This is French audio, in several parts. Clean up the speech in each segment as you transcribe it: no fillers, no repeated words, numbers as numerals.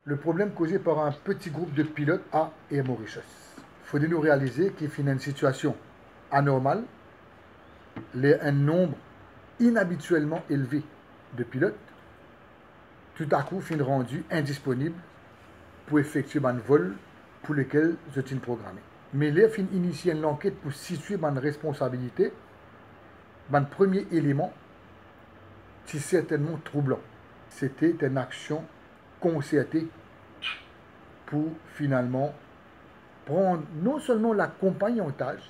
le problème causé par un petit groupe de pilotes à Air Mauritius. Il faut nous réaliser qu'il y a une situation anormale, un nombre inhabituellement élevé de pilotes, tout à coup, fin rendu indisponible pour effectuer un vol pour lequel je suis programmé. Mais là, fin initier l'enquête pour situer ma responsabilité, mon premier élément, c'est certainement troublant. C'était une action concertée pour finalement prendre non seulement la compagnie en otage,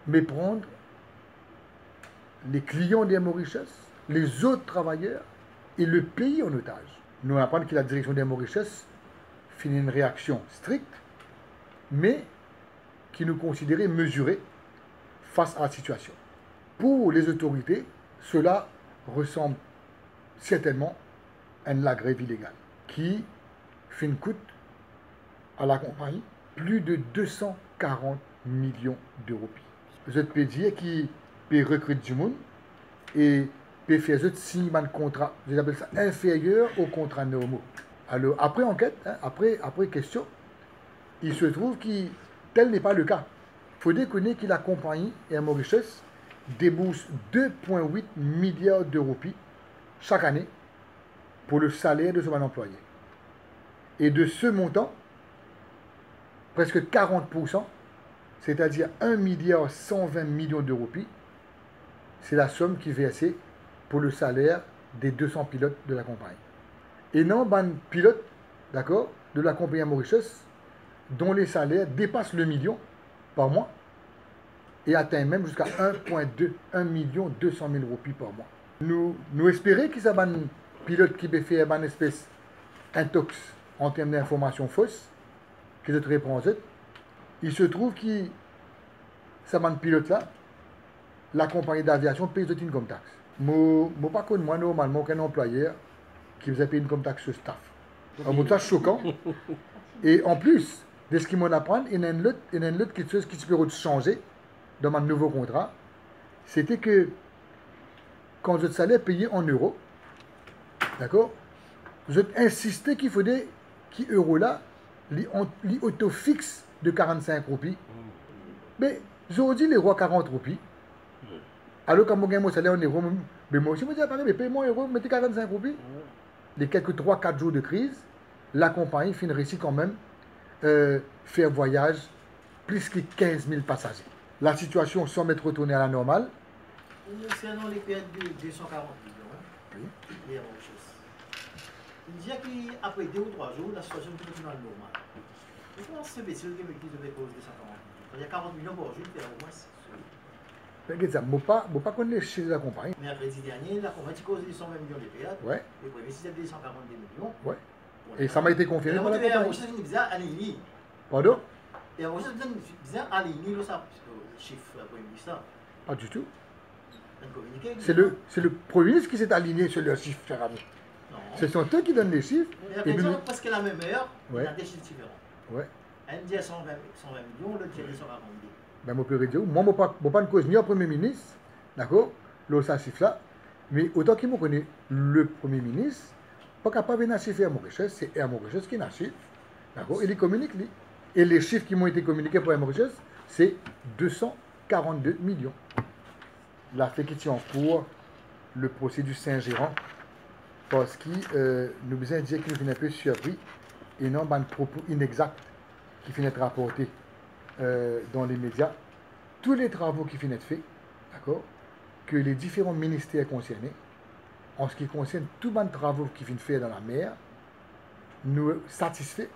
mais prendre les clients d'Air Mauritius, les autres travailleurs et le pays en otage. Nous apprenons que la direction d'Air Mauritius finit une réaction stricte, mais qui nous considérait mesurée face à la situation. Pour les autorités, cela ressemble certainement à la grève illégale qui coûte à la compagnie plus de 240 millions d'euros. Je peux dire qui peut recruter du monde et peut faire signer un contrat, j'appelle ça inférieur au contrat normaux. Alors, après enquête, après question, il se trouve que tel n'est pas le cas. Il faut déconner que la compagnie Air Mauritius débourse 2,8 milliards d'euros chaque année pour le salaire de son employé. Et de ce montant, presque 40%, c'est-à-dire 1 milliard 120 millions d'euros, c'est la somme qui est versée pour le salaire des 200 pilotes de la compagnie. Et non, ben, pilotes, d'accord, de la compagnie Mauritius, dont les salaires dépassent le million par mois et atteignent même jusqu'à 1,2 million 200 000 roupies par mois. Nous espérons que ça un pilote qui peut faire une espèce intox en termes d'informations fausses, que je te réponds. Il se trouve que ça un pilote là, la compagnie d'aviation paye une income tax. Moi, pas comme moi, normalement, qu'un employeur qui vous a payé une income tax sur staff. Alors, c'est choquant. Et en plus, de ce qu'ils m'ont appris, il y a une autre chose qui se peut changer dans mon nouveau contrat. C'était que quand votre salaire payé en euros, d'accord, je insistais qu'il fallait que euro là, l'auto-fixe de 45 roupies. Mais j'aurais dit les rois 40 roupies. Alors quand je gagne mon salaire en euros, mais moi aussi, je me dis, mais paye-moi en euros, mettez 45 roupies. Les quelques 3-4 jours de crise, la compagnie finit quand même faire voyage plus que 15 000 passagers. La situation semble être retournée à la normale. C'est dans les pertes de 240 millions. Oui. Il dit qu'après 2 ou 3 jours, la situation est retournée à la normale. Et comment c'est possible que qui devait cause 240 millions? Il y a 40 millions par jour, il fait au moins. Regarde ça, je ne pas connaître chez la compagnie. Mais après le dernier, la compagnie cause 120 millions de pertes. Ouais. Le premier, c'était 242 millions. Ouais. Et ça m'a été confirmé par la compagnie. C'est bizarre, aligné. Pardon? Et en c'est bizarre, aligné, le chiffre Premier ministre. Pas du tout. C'est le Premier ministre qui s'est aligné sur le chiffre, cher ami. Ce sont eux qui donnent les chiffres. Mais après, parce que la même heure, il y a des chiffres différents. Ouais. Un dit 120 millions, l'autre dit 142. Ben, je peux dire, moi, je ne pas une cause ni au Premier ministre, d'accord, l'autre chiffre là, mais autant qu'il me connaît, le Premier ministre, pas capable de chiffrer Air Mauritius, c'est Air Mauritius qui n'a chiffre, d'accord, il communique, lui. Et les chiffres qui m'ont été communiqués pour Air Mauritius, c'est 242 millions. La fait qui tient en cours le procès du Saint-Gérant, parce qu'il nous besoin de dire qu'il est un peu surpris et non un propos inexact qui finit d'être rapporté dans les médias. Tous les travaux qui finissent d'être faits, d'accord, que les différents ministères concernés, en ce qui concerne tous les travaux qui finissent faire dans la mer, nous satisfait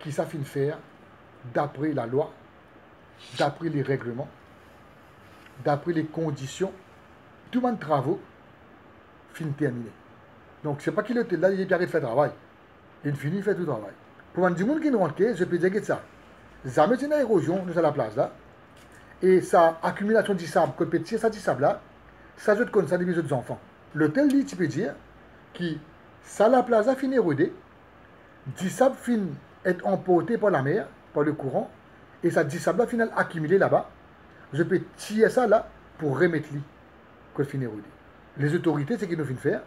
qu'ils savent faire d'après la loi, d'après les règlements, d'après les conditions, tous les travaux finissent terminés. Donc, ce n'est pas qu'il était là, il est arrêté de faire le travail. Il finit de faire tout le travail. Pour un du monde qui nous rentre, je peux dire que ça. Jamais une érosion, nous à la place là. Et sa accumulation de sable, quand on tire ça du sable là, ça joue comme ça des autres enfants. L'hôtel dit, tu peux dire, que ça la place a fini érodé, du sable finit être emporté par la mer, par le courant, et ça du sable là finit accumulé là-bas. Je peux tirer ça là pour remettre lui, quand il finit érodé. Les autorités, c'est ce qu'ils nous finissent faire.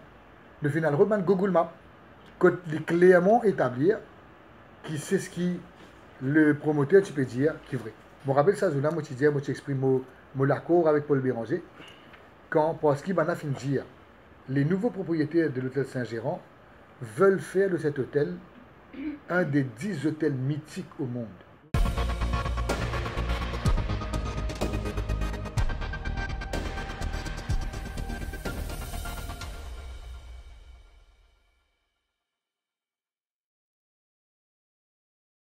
Nous finissons remettre Google Maps quand il est clairement établir qui c'est ce qui le promoteur, tu peux dire, qui est vrai. Je me rappelle ça, moi, tu dis, moi, tu exprimes mon accord avec Paul Béranger, quand, parce qu'il m'a fait dire, les nouveaux propriétaires de l'hôtel Saint-Gérand veulent faire de cet hôtel un des 10 hôtels mythiques au monde.